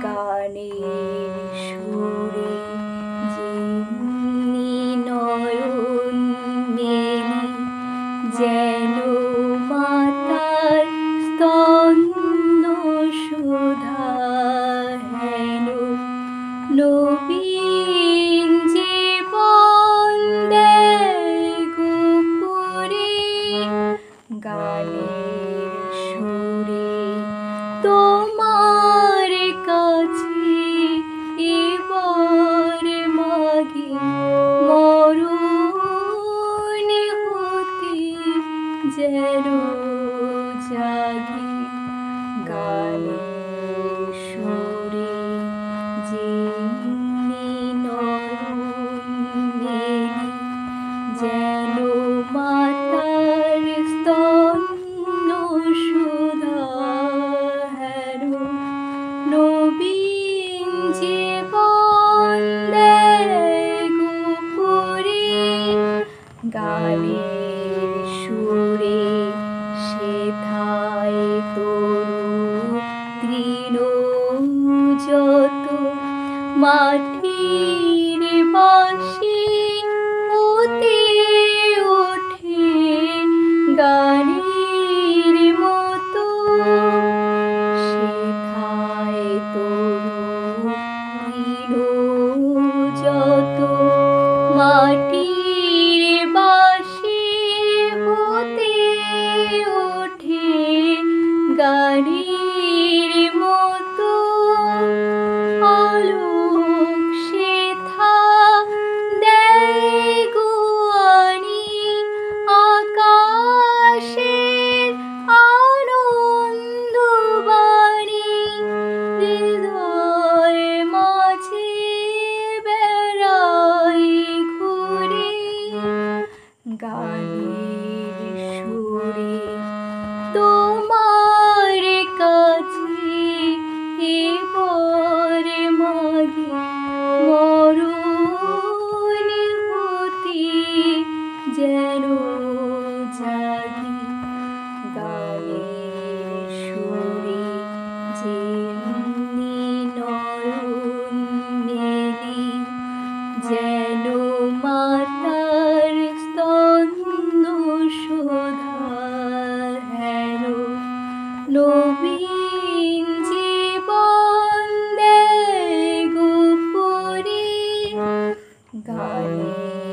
গানের সুরে যেমনি নয়ন মেলি, যেন মাতার স্তন্য সুধা হেন নবীন জীবন দেয় গোপুরে। গানের সুরে তোমার কাছে এবার মাগে, মরণ হতে যেন জাগে। গানের সুরে যেমনি নয়ন মেলি, যেন মাতার স্তন্য সুধা হেন নবীন জীবন দেয় গোপুরে। গানের সুরে সেথায় তরু তৃণ যত, মাটির বাঁশি হতে ওঠে গানের মতো। সেথায় তরু তৃণ যত, মাটির বাঁশি হতে ওঠে গানের মতো। আলোক সেথা দেয় গো আনি, আকাশের আনন্দবাণী হৃদয় মাঝে বেড়ায় ঘুরে। গানের সুরে তোমার কাছে এবার মাগে, মরণ হতে যেন জাগে। গানের সুরে যেমনি নয়ন মেলি, যেন মাতার স্তন্য সুধা হেন নবীন জীবন দেয় গোপুরে। গানের